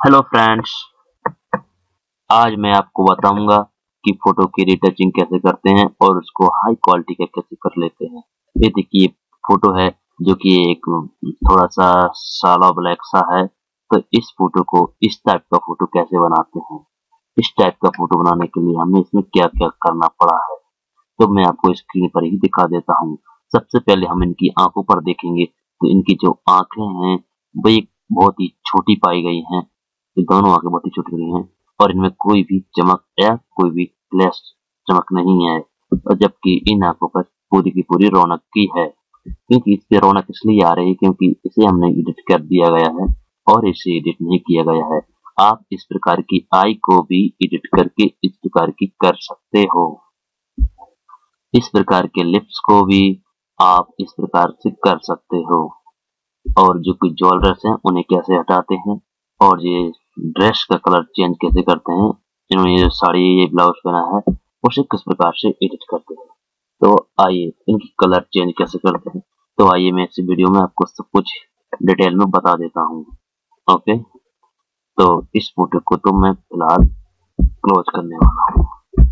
Hello friends, आज मैं आपको बताऊंगा कि फोटो की रिटचिंग कैसे करते हैं और उसको हाई क्वालिटी का कैसे कर लेते हैं। ये देखिए फोटो है जो कि एक थोड़ा सा साला ब्लैक सा है। तो इस फोटो को इस टाइप का फोटो कैसे बनाते हैं, इस टाइप का फोटो बनाने के लिए हमें इसमें क्या क्या करना पड़ा है तो मैं आपको स्क्रीन पर ही दिखा देता हूँ। सबसे पहले हम इनकी आंखों पर देखेंगे तो इनकी जो आंखें हैं वो एक बहुत ही छोटी पाई गई हैं। ये दोनों आंखें बहुत ही छोटी गई हैं और इनमें कोई भी चमक या कोई भी फ्लैश चमक नहीं है। और जबकि इन आंखों पर पूरी की पूरी रौनक की है, क्योंकि इस पे रौनक इसलिए आ रही है क्योंकि इसे हमने एडिट कर दिया गया है और इसे एडिट नहीं किया गया है। आप इस प्रकार की आई को भी एडिट करके इस प्रकार की कर सकते हो। इस प्रकार के लिप्स को भी आप इस प्रकार से कर सकते हो। और जो कुछ ज्वेलर्स हैं उन्हें कैसे हटाते हैं और ये ड्रेस का कलर चेंज कैसे करते हैं, इन्होंने ये साड़ी ये ब्लाउज पहना है उसे किस प्रकार से एडिट करते हैं। तो आइए इनकी कलर चेंज कैसे करते हैं, तो आइए मैं इस वीडियो में आपको सब कुछ डिटेल में बता देता हूँ। ओके, तो इस फोटो को तो मैं फिलहाल क्लोज करने वाला हूँ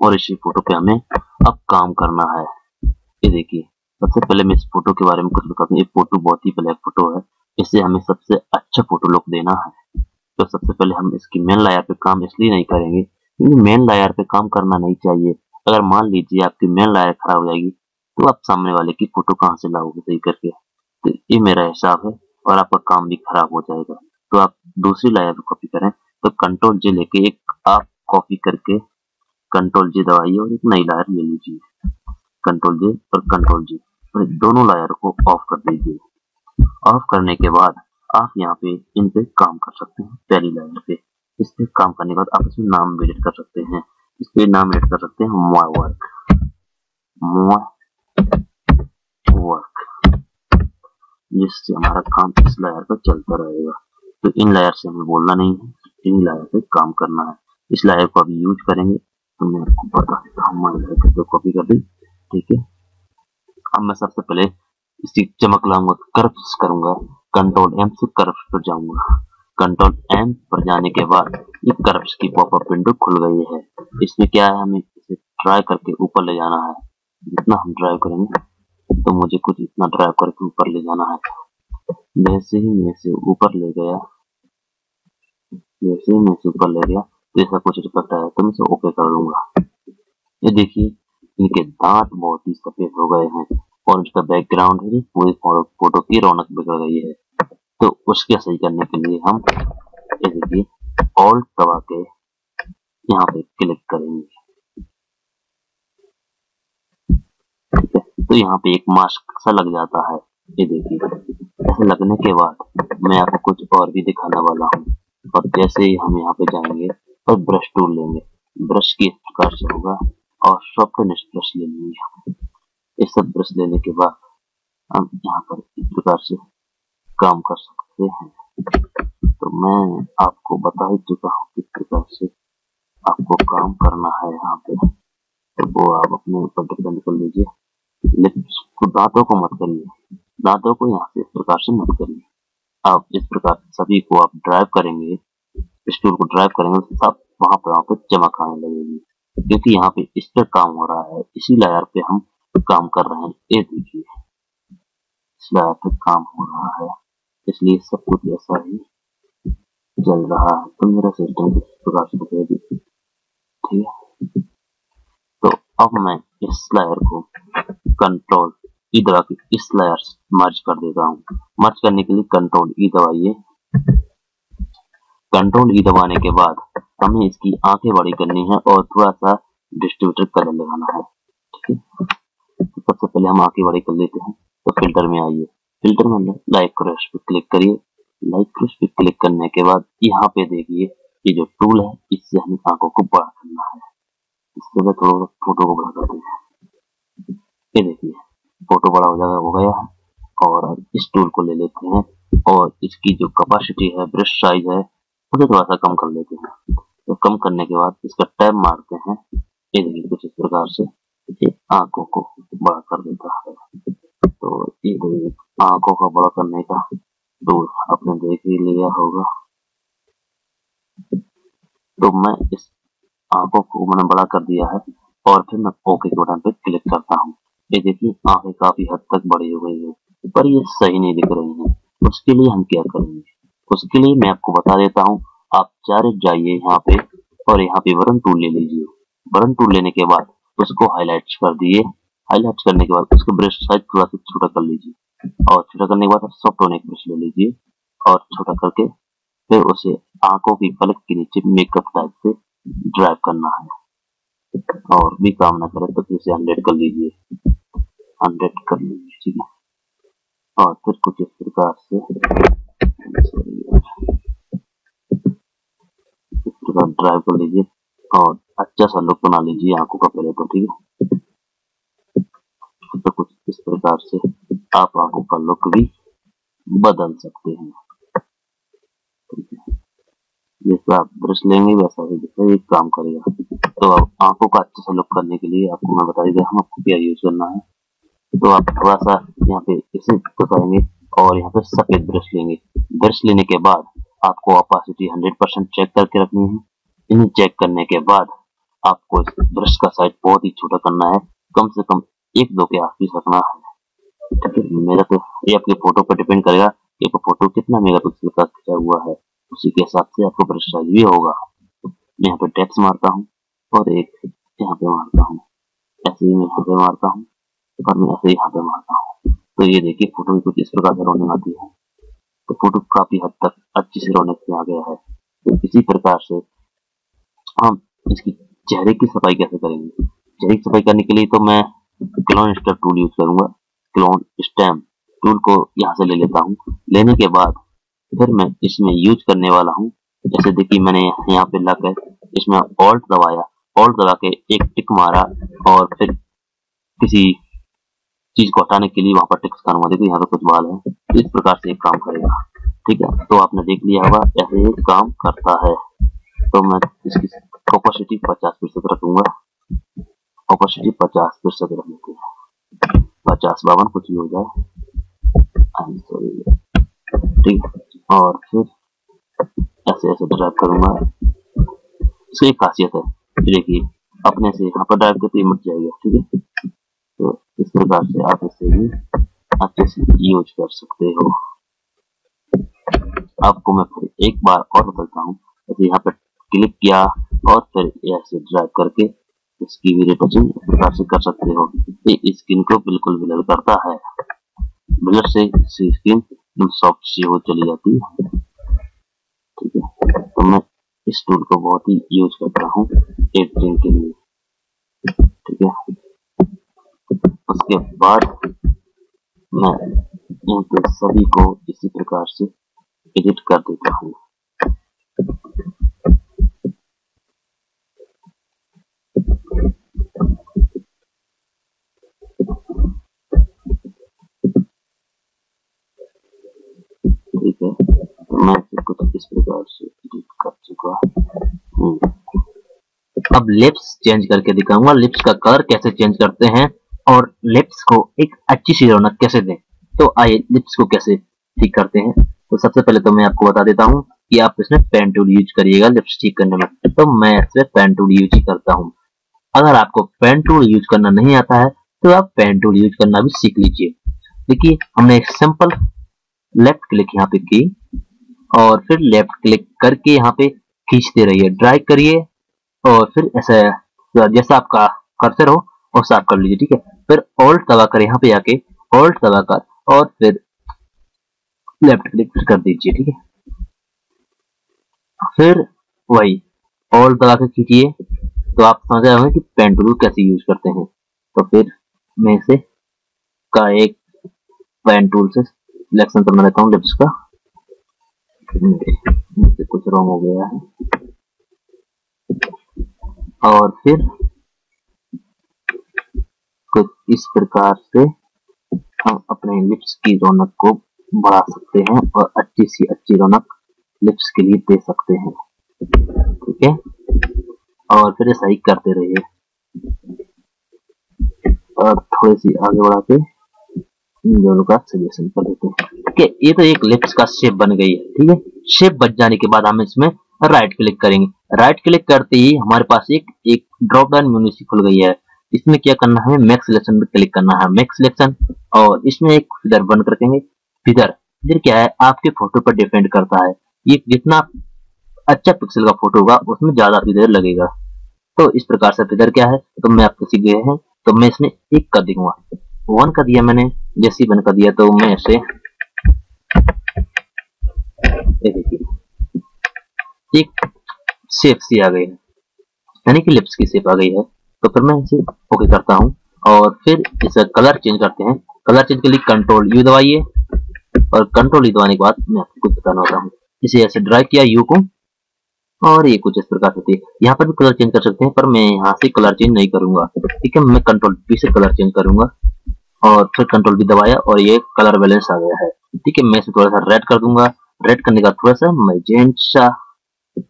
और इसी फोटो पे हमें अब काम करना है। ये देखिए, सबसे पहले मैं इस फोटो के बारे में कुछ बताता हूँ। ये फोटो बहुत ही ब्लैक फोटो है, इससे हमें सबसे अच्छा फोटो लुक देना है। तो सबसे पहले हम इसकी मेन लेयर पे काम इसलिए नहीं करेंगे क्योंकि मेन लेयर पे काम करना नहीं चाहिए। अगर मान लीजिए आपकी मेन लेयर खराब हो जाएगी तो आप सामने वाले की फोटो कहाँ से लाओगे सही करके। तो ये मेरा हिसाब है और आपका काम भी खराब हो जाएगा। तो आप दूसरी लेयर पे कॉपी करें तो कंट्रोल जे लेके एक आप कॉपी करके कंट्रोल जे दबाइए और एक नई लेयर ले लीजिए। कंट्रोल जे और कंट्रोल जी और दोनों लेयर को ऑफ कर दीजिए। ऑफ करने के बाद आप यहाँ पे इन पे काम कर सकते हैं। पहली लेयर पे इस पे काम करने के बाद आप इसमें नाम एडिट कर सकते हैं। इस पे नाम एडिट कर सकते हैं मोर वर्क, मोर वर्क, जिससे हमारा काम इस लेयर पर चलता रहेगा। तो इन लेयर से हमें बोलना नहीं है, इन लेयर पे काम करना है। इस लेयर को अभी यूज करेंगे तो मैं आपको बता देता हूँ। मैं लेयर को कॉपी कर दी, ठीक है। अब मैं सबसे पहले इसी चमक लाऊंगा, कर्व्स करूंगा, कंट्रोल एम से कर्व्स पर जाऊंगा। कंट्रोल एम पर जाने के बाद ये कर्व्स की पॉपअप विंडो खुल गई है। इसमें क्या है, हमें इसे ड्राइव करके ऊपर ले जाना है। जितना हम ड्राइव करेंगे तो मुझे कुछ इतना ड्राइव करके ऊपर ले जाना है। जैसे ही मैं इसे ऊपर ले गया, जैसे ही मैं इसे ऊपर ले गया तो ऐसा कुछ इफेक्ट आया तो मैं इसे ओके कर लूंगा। ये देखिए इनके दांत बहुत ही सफेद हो गए हैं और इसका बैकग्राउंड है पूरी फोटो की रौनक बिगड़ गई है। तो उसके सही करने के लिए हम ये देखिए ऑल्ट दबा के यहाँ पे क्लिक करेंगे, ठीक है। तो यहाँ पे एक मास्क सा लग जाता है। ये देखिए ऐसे लगने के बाद मैं आपको कुछ और भी दिखाने वाला हूँ। और जैसे ही हम यहाँ पे जाएंगे और ब्रश टूल लेंगे, ब्रश की इस प्रकार से होगा और सॉफ्टनेस ब्रश ले लेंगे। ये सब ब्रश लेने के बाद हम यहाँ पर इस प्रकार से काम कर सकते हैं। तो मैं आपको बता ही चुका हूँ किस प्रकार से आपको काम करना है यहाँ पे। तो वो आप अपने ऊपर डिपेंड कर लीजिए। लिप्स को, दांतों को मत करिए, दांतों को यहाँ से इस प्रकार से मत करिए। आप इस प्रकार से सभी को आप ड्राइव करेंगे, स्टूल को ड्राइव करेंगे तो सब वहाँ पे चमक आने लगेगी। क्योंकि यहाँ पे इस पर काम हो रहा है, इसी लेयर पे हम काम कर रहे हैं। ये देखिए इस लेयर पे काम हो रहा है, इसलिए सब कुछ ऐसा ही जल रहा है। तो मेरा सिस्टम इस प्रकार से दिखेगी, ठीक है। तो अब मैं इस लेयर को कंट्रोल ई दबा के इस लेयर से मर्ज कर देता हूँ। मर्ज करने के लिए कंट्रोल ई दबाइए। कंट्रोल ई दबाने के बाद हमें इसकी आंखें बड़ी करनी है और थोड़ा सा डिस्ट्रीब्यूटर कलर लगाना है, ठीक है। तो सबसे पहले हम आंखें बड़ी कर लेते हैं। तो फिल्टर में आइए, फिल्टर में लाइट क्रश पे क्लिक करिए। लाइट क्रश पे क्लिक करने के बाद यहाँ पे देखिए ये जो टूल है इससे हमें आंखों को बड़ा करना है। इससे थोड़ा फोटो को बड़ा करते हैं। ये देखिए फोटो बड़ा हो गया है। और इस टूल को ले लेते हैं और इसकी जो कैपेसिटी है, ब्रश साइज है, उसे थोड़ा सा कम कर लेते हैं। तो कम करने के बाद इसका टैब मारते हैं। ये देखिए कुछ इस प्रकार से ये आंखों को बड़ा कर देता है। तो ये देखिए आंखों का बड़ा करने का टूल आपने देख ही लिया होगा। तो मैं इस आंखों को मैंने बड़ा कर दिया है और फिर मैं ओके के बटन पे क्लिक करता हूँ। ये देखिए आंखें काफी हद तक बड़ी हो गई है, पर ये सही नहीं दिख रही हैं। उसके लिए हम क्या करेंगे? उसके लिए मैं आपको बता देता हूँ। आप डायरेक्ट जाइए यहाँ पे और यहाँ पे बटन टूल ले लीजिए। बटन टूल लेने के बाद उसको हाईलाइट कर दिए। हाईलाइट करने के बाद उसका ब्रश साइज थोड़ा सा छोटा कर लीजिए और छोटा करने के बाद सॉफ्ट टोन एक ब्रश ले लीजिए और छोटा करके फिर उसे आंखों की पलक के नीचे मेकअप टाइप से ड्राइव करना है। और भी काम ना करे तो फिर से 100 कर लीजिए, 100 कर लीजिए, ठीक है। और फिर कुछ इस प्रकार से इस प्रकार ड्राइव कर लीजिए और अच्छा सा लुक बना लीजिए आंखों का पहले तो, ठीक है। तो कुछ इस प्रकार से आप आंखों का लुक भी बदल सकते हैं, ठीक है। जैसा आप ब्रश लेंगे वैसा ही काम करेगा। तो अब आंखों का अच्छा सा लुक करने के लिए आपको मैं बता देता हूँ आपको क्या यूज करना है। तो आप थोड़ा सा यहाँ पे इसे करेंगे और यहाँ पे सफेद ब्रश लेंगे। ब्रश लेने के बाद आपको ऑपेसिटी 100% चेक करके रखनी है। इन्हें चेक करने के बाद आपको इस ब्रश का साइज बहुत ही छोटा करना है, कम से कम 1-2 के आसपास रखना है, ठीक है। मेरा तो ये आपके फोटो पर डिपेंड करेगा कि आपका फोटो कितना मेगापिक्सल का खींचा हुआ है, उसी के हिसाब से आपको ब्रश साइज भी होगा। यहाँ पे टैक्स मारता हूँ और एक यहाँ पे मारता हूँ, ऐसे ही मैं यहाँ पे मारता हूँ और मैं ऐसे यहाँ पे मारता हूँ। तो ये देखिए फोटो में कुछ इस प्रकार से रौनक आती है। तो फोटो काफी हद तक अच्छी सी रौनक में आ गया है। तो इसी प्रकार से हम इसकी चेहरे की सफाई कैसे करेंगे? चेहरे की सफाई करने के लिए तो मैं क्लोन स्टैम्प टूल यूज करूंगा। क्लोन स्टैम्प टूल को यहाँ से ले लेता हूँ। लेने के बाद फिर मैं इसमें यूज करने वाला हूँ। जैसे देखिए मैंने यहाँ पे लाकर इसमें ऑल्ट दबाया, ऑल्ट दबा के एक टिक मारा और फिर किसी चीज को हटाने के लिए वहां पर टिक्स का अनुमति, देखिए यहाँ पे कुछ बाल है। इस प्रकार से एक काम करेगा, ठीक है। तो आपने देख लिया होगा ऐसे ही काम करता है। तो मैं इसकी ऑपेसिटी 50% रखूंगा। ऑपेसिटी 50% रखने के 50-52 कुछ भी हो जाए, ठीक है। और फिर ऐसे ऐसे ड्राइव करूंगा। इसकी एक खासियत है, देखिए अपने से यहाँ पर ड्राइव करते ही मट जाएगा, ठीक है। तो इस प्रकार से आप इसे भी अच्छे से यूज कर सकते हो। आपको मैं फिर एक बार और बताता हूँ। जैसे यहाँ पर क्लिक किया और फिर ऐसे ड्रैग करके इसकी भी रिटचिंग इस प्रकार से कर सकते हो। ये स्किन को बिल्कुल ब्लर करता है। ब्लर से स्किन सॉफ्ट सी हो चली जाती है, ठीक है। तो मैं इस टूल को बहुत ही यूज करता हूँ एडिटिंग के लिए, ठीक है। उसके बाद मैं इन पे सभी को इसी प्रकार से एडिट कर देता हूँ। ठीक है, तो मैं इसे कुछ इस प्रकार से एडिट कर चुका हूँ। अब लिप्स चेंज करके दिखाऊंगा, लिप्स का कलर कैसे चेंज करते हैं और लिप्स को एक अच्छी सी रौनक कैसे दें। तो आइए लिप्स को कैसे ठीक करते हैं। तो सबसे पहले तो मैं आपको बता देता हूँ कि आप इसमें पेन टूल यूज करिएगा लिप्स ठीक करने में। तो मैं इसमें पेन टूल यूज ही करता हूँ। अगर आपको पेन टूल यूज करना नहीं आता है तो आप पेन टूल यूज करना भी सीख लीजिए। देखिए हमने एक सिंपल लेफ्ट क्लिक यहाँ पे की और फिर लेफ्ट क्लिक करके यहाँ पे खींचते रहिए, ड्रैग करिए और फिर ऐसा जैसा आपका कर्सर हो वैसा आप कर लीजिए, ठीक है। फिर ऑल्ट दबाकर यहाँ पे आके ऑल्ट दबाकर और फिर लेफ्ट क्लिक कर दीजिए, ठीक है। फिर वही ऑल्ट दबा के खींचिए तो आप समझ रहे होंगे कि पेन टूल कैसे यूज करते हैं। तो फिर मैं इसे का एक पेन टूल से सिलेक्शन करना रहता हूँ लिप्स का। मुझसे कुछ रॉन्ग हो गया है और फिर कुछ इस प्रकार से हम अपने लिप्स की रौनक को बढ़ा सकते हैं और अच्छी रौनक लिप्स के लिए दे सकते हैं, ठीक है। और फिर ऐसा ही करते रहिए और थोड़ी सी आगे बढ़ा के इन दोनों का सजेशन कर देते हैं, ठीक है। ये तो एक लिप्स का शेप बन गई है, ठीक है। शेप बन जाने के बाद हम इसमें राइट क्लिक करेंगे। राइट क्लिक करते ही हमारे पास एक ड्रॉप डाउन मेन्यू सी खुल गई है। इसमें क्या करना है, मैक्स सिलेक्शन पे क्लिक करना है, मैक्स सिलेक्शन, और इसमें एक फिगर बंद रखेंगे। फिगर क्या है, आपके फोटो पर डिपेंड करता है। ये जितना अच्छा पिक्सल का फोटो होगा उसमें ज्यादा फिगर लगेगा। तो इस प्रकार से फिगर क्या है, तो मैं आपको सीख गए हैं, तो मैं इसमें 1 कर दूंगा। 1 का दिया मैंने, जैसे 1 का दिया तो मैं इसे देखिए एक शेप सी आ गई है, यानी कि लिप्स की शेप आ गई है। तो फिर मैं इसे ओके करता हूँ और फिर इसे कलर चेंज करते हैं। कलर चेंज के लिए कंट्रोल यू दबाइए, और कंट्रोल यू दबाने के बाद मैं आपको कुछ बताना होता हूँ। इसे ऐसे ड्रैग किया यू को, और ये कुछ इस प्रकार से होती है। यहाँ पर भी कलर चेंज कर सकते हैं, पर मैं यहाँ से कलर चेंज नहीं करूंगा। ठीक है, मैं कंट्रोल पी से कलर चेंज करूंगा, और फिर कंट्रोल भी दबाया और ये कलर बैलेंस आ गया है। ठीक है, मैं इसे थोड़ा सा रेड कर दूंगा। रेड करने का थोड़ा सा मैजेंटा,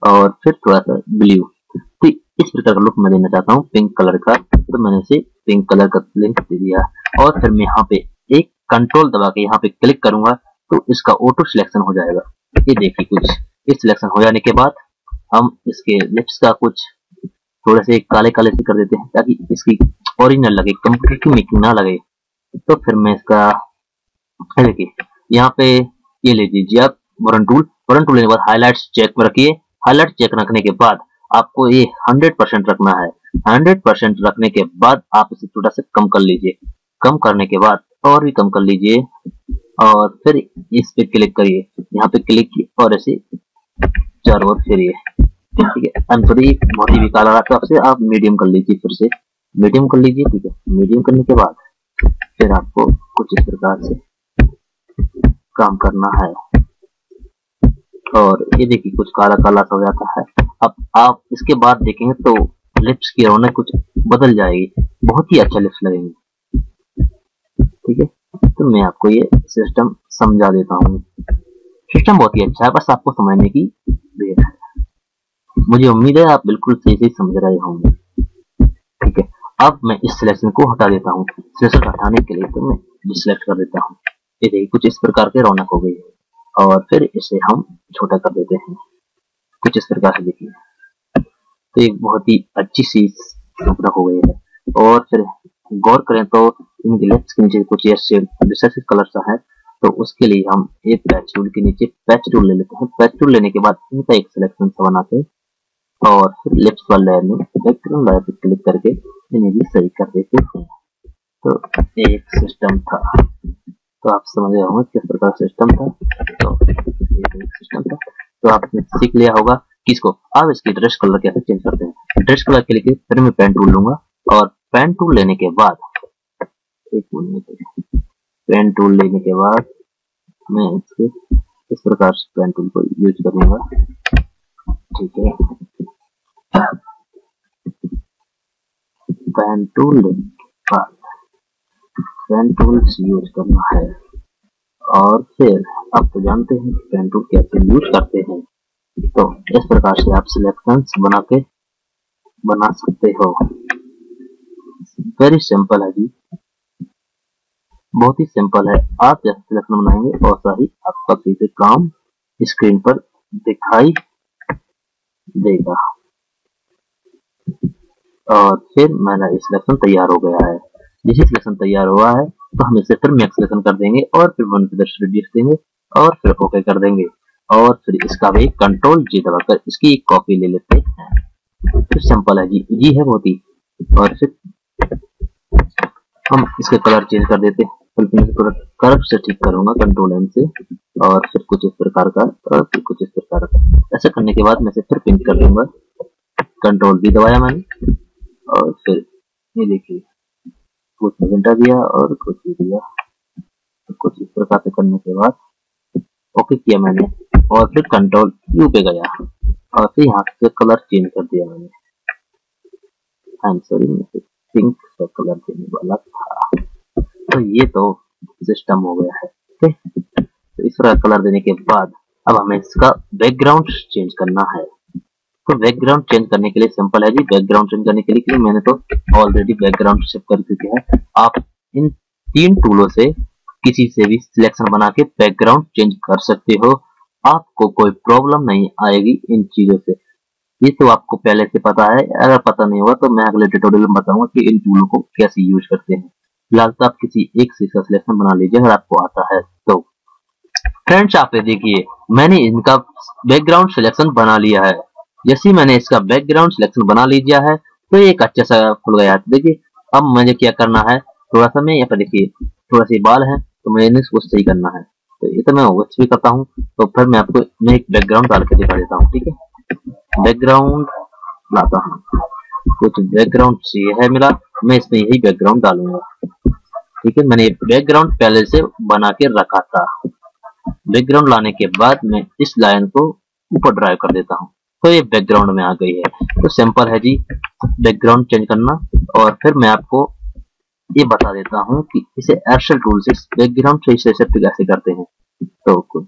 और फिर थोड़ा सा ब्लू। तो इस प्रकार का लुक मैं देना चाहता हूँ पिंक कलर का, तो मैंने इसे पिंक कलर का लिंक दे दिया। और फिर मैं यहाँ पे एक कंट्रोल दबा के यहाँ पे क्लिक करूंगा तो इसका ऑटो सिलेक्शन हो जाएगा। ये देखिए, कुछ इस सिलेक्शन हो जाने के बाद हम इसके लिप्स का कुछ थोड़े से काले काले से कर देते हैं, ताकि इसकी ओरिजिनल लगे, कंप्यूटर की मेकिंग ना लगे। तो फिर मैं इसका देखिए यहाँ पे ये ले लीजिए आप बटन टूल। बटन टूल लेने के बाद हाईलाइट्स चेक में रखिए। हाईलाइट चेक रखने के बाद आपको ये 100% रखना है। 100% रखने के बाद आप इसे थोड़ा सा कम कर लीजिए। कम करने के बाद और भी कम कर लीजिए, और फिर इस पे क्लिक करिए, यहाँ पे क्लिक किए और ऐसे चारों ओर फिरिए। ठीक है, अंतरी बहुत ही बेकार आ रहा था आपसे, आप मीडियम कर लीजिए, फिर से मीडियम कर लीजिए। ठीक है, मीडियम करने के बाद फिर आपको कुछ इस प्रकार से काम करना है, और ये देखिए कुछ काला काला सा हो जाता है। अब आप इसके बाद देखेंगे तो लिप्स की रौनक कुछ बदल जाएगी, बहुत ही अच्छा लिप्स लगेंगे। ठीक है, तो मैं आपको ये सिस्टम समझा देता हूँ। सिस्टम बहुत ही अच्छा है, बस आपको समझने की देर है। मुझे उम्मीद है आप बिल्कुल सही से समझ रहे होंगे। ठीक है, अब मैं इस सिलेक्शन को हटा देता हूँ। सिलेक्शन हटाने के लिए तो मैं डिसलेक्ट कर देता हूँ। ये देखिए कुछ इस प्रकार के रौनक हो गई है, और फिर इसे हम छोटा कर देते हैं कुछ इस प्रकार से। देखिए तो एक बहुत ही अच्छी सी रौनक हो गई है। और फिर गौर करें तो इनके लेफ्ट के नीचे कुछ ऐसे रिसेसिव कलर सा है, तो उसके लिए हम एक पैच टूल के नीचे पैच टूल ले लेते हैं। पैच टूल लेने के बाद इनका एक सिलेक्शन सा बनाते हैं, और फिर लेफ्ट वाले लेयर में बैकग्राउंड लेयर पे क्लिक करके इन्हें भी सही कर देते हैं। तो एक सिस्टम था, तो आप समझ रहे होंगे किस प्रकार सिस्टम था। तो एक सिस्टम था, तो आपने सीख लिया होगा किसको। अब इसकी ड्रेस कलर कैसे चेंज करते हैं। ड्रेस कलर के लिए फिर मैं पेन टूल लूंगा, और पेन टूल लेने के बाद एक मिनट, पेन टूल लेने के बाद मैं इसके इस प्रकार से पेन टूल को यूज करूंगा। ठीक है, पेन टूल लेने के बाद पेन टूल यूज करना है, और फिर आप तो जानते हैं पेन टूल कैसे यूज करते हैं। तो इस प्रकार से आप सिलेक्शंस बना सकते हो। वेरी सिंपल है जी, बहुत ही सिंपल है। आप जैसे सिलेक्शन बनाएंगे वैसा ही आपका सीधे काम स्क्रीन पर दिखाई देगा। और फिर मेरा सिलेक्शन तैयार हो गया है। जैसे सिलेक्शन तैयार हुआ है तो हम इसे फिर मैक्स सिलेक्शन कर देंगे, और फिर 1 देंगे, और फिर ओके कर देंगे, और फिर इसका भी कंट्रोल जी दबाकर इसकी एक कॉपी ले लेते हैं। फिर सिंपल है जी, ये है बहुत ही। और फिर हम इसके कलर चेंज कर देते हैं। कर्व से ठीक करूंगा कंट्रोल एम से, और फिर कुछ इस प्रकार का, और फिर कुछ इस प्रकार का। ऐसा करने के बाद मैं इसे फिर पिंक कर दूंगा। कंट्रोल भी दबाया मैंने, और फिर ये देखिए कुछ मैजेंटा दिया और कुछ भी दिया। तो कुछ इस प्रकार से करने के बाद ओके किया मैंने, और फिर कंट्रोल यू पे गया, और फिर यहाँ से कलर चेंज कर दिया मैंने। आई एम सॉरी, मैं पिंक का कलर देने वाला था। तो ये तो सिस्टम हो गया है। ठीक है, तो इस तरह कलर देने के बाद अब हमें इसका बैकग्राउंड चेंज करना है। तो बैकग्राउंड चेंज करने के लिए सिंपल है जी। बैकग्राउंड चेंज करने के लिए मैंने तो ऑलरेडी बैकग्राउंड सेव कर दिया है। आप इन 3 टूलों से किसी से भी सिलेक्शन बना के बैकग्राउंड चेंज कर सकते हो। आपको कोई प्रॉब्लम नहीं आएगी इन चीजों से। ये तो आपको पहले से पता है, अगर पता नहीं हुआ तो मैं अगले ट्यूटोरियल में बताऊंगा कि इन टूलों को कैसे यूज करते हैं। फिलहाल तो आप किसी एक से इसका सिलेक्शन बना लीजिए अगर आपको आता है तो। फ्रेंड्स आप देखिए मैंने इनका बैकग्राउंड सिलेक्शन बना लिया है। जैसे ही मैंने इसका बैकग्राउंड सिलेक्शन बना लिया है तो ये एक अच्छा सा खुल गया है। देखिए अब मुझे क्या करना है, थोड़ा सा मैं यहाँ पर देखिए थोड़ा सा बाल है तो मुझे इसको सही करना है। तो ये तो मैं वॉच भी करता हूँ, तो फिर मैं आपको मैं एक बैकग्राउंड डाल के दिखा देता हूँ। ठीक है, बैकग्राउंड लाता हूँ, कुछ बैकग्राउंड चाहिए है मेरा, मैं इसमें यही बैकग्राउंड डालूंगा। ठीक है, मैंने बैकग्राउंड पहले से बना के रखा था। बैकग्राउंड लाने के बाद मैं इस लाइन को ऊपर ड्राइव कर देता हूँ तो ये बैकग्राउंड में आ गई है। तो सिंपल है जी बैकग्राउंड चेंज करना। और फिर मैं आपको ये बता देता हूँ कि इसे एयरसेल टूल से बैकग्राउंड सही से सेट कैसे करते हैं। तो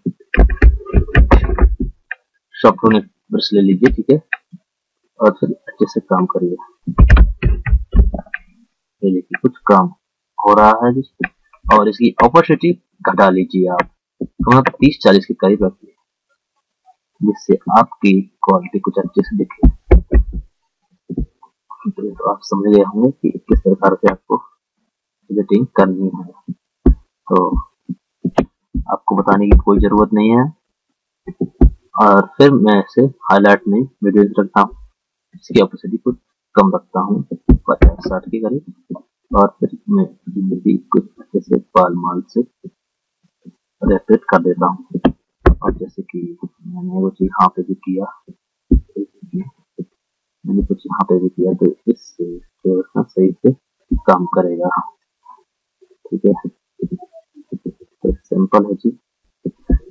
सॉफ्टवेयर ब्रश ले लीजिए, ठीक है, और फिर अच्छे से काम करिए। ये देखिए कुछ काम हो रहा है जी। और इसकी ऑपोसिटी घटा लीजिए आप, तो 30-40 के करीब रखिए जिससे आपकी क्वालिटी कुछ अच्छे से दिखे। तो आप समझ गए होंगे कि किस प्रकार से आपको एडिटिंग करनी है, तो आपको बताने की कोई जरूरत नहीं है। और फिर मैं इसे हाईलाइट में वीडियो रखता हूँ, इसकी ऑपोसिटी को कम रखता हूँ 50-60 के करीब। और फिर मैं कुछ अच्छे से बाल माल से रेपेट कर देता हूँ। और जैसे कि मैंने वो चीज यहाँ पे भी किया, मैंने कुछ यहाँ पे भी किया, तो इससे सही से काम करेगा। ठीक है, तो सिंपल है जी।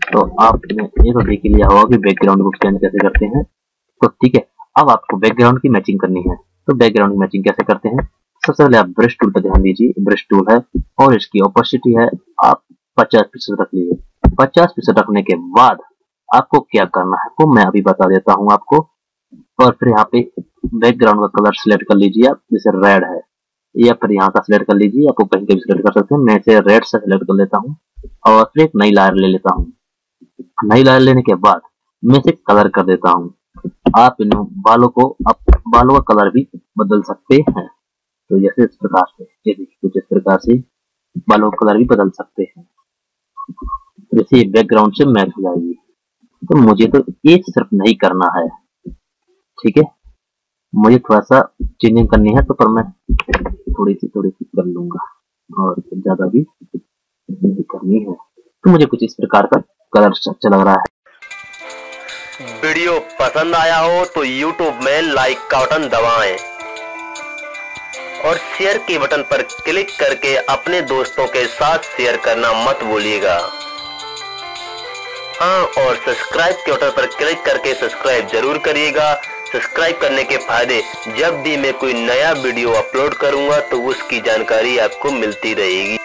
तो आपने ये तो देख लिया होगा कि बैकग्राउंड को चेंज कैसे करते हैं। तो ठीक है, अब आपको बैकग्राउंड की मैचिंग करनी है। तो बैकग्राउंड की मैचिंग कैसे करते हैं, सबसे पहले आप ब्रश टूल पर ध्यान दीजिए। ब्रश टूल है और इसकी ऑपोसिटी है आप 50% रख लीजिए। 50% रखने के बाद आपको क्या करना है वो मैं अभी बता देता हूँ आपको। और फिर यहाँ पे बैकग्राउंड का कलर सिलेक्ट कर लीजिए आप, जैसे रेड है, या फिर यहाँ का सिलेक्ट कर लीजिए, आपको कहीं का भी सिलेक्ट कर सकते हैं। मैं इसे रेड से सिलेक्ट कर लेता हूँ और फिर एक नई लायर ले लेता हूँ। नई लायर लेने के बाद मैं इसे कलर कर देता हूँ। आप इन बालों का कलर भी बदल सकते हैं। तो जैसे इस प्रकार से, ये देखिए कुछ इस प्रकार से बालों का कलर भी बदल सकते हैं, जैसे बैकग्राउंड से मैच हो जाएगी। तो मुझे तो ये सिर्फ नहीं करना है, ठीक है, मुझे थोड़ा सा चेंजिंग करनी है, तो पर मैं थोड़ी सी कर लूंगा और ज्यादा भी नहीं करनी है। तो मुझे कुछ इस प्रकार का कलर अच्छा लग रहा है। वीडियो पसंद आया हो तो YouTube में लाइक का बटन दबाएं और शेयर के बटन पर क्लिक करके अपने दोस्तों के साथ शेयर करना मत भूलिएगा। हाँ, और सब्सक्राइब के बटन पर क्लिक करके सब्सक्राइब जरूर करिएगा। सब्सक्राइब करने के फायदे, जब भी मैं कोई नया वीडियो अपलोड करूंगा तो उसकी जानकारी आपको मिलती रहेगी।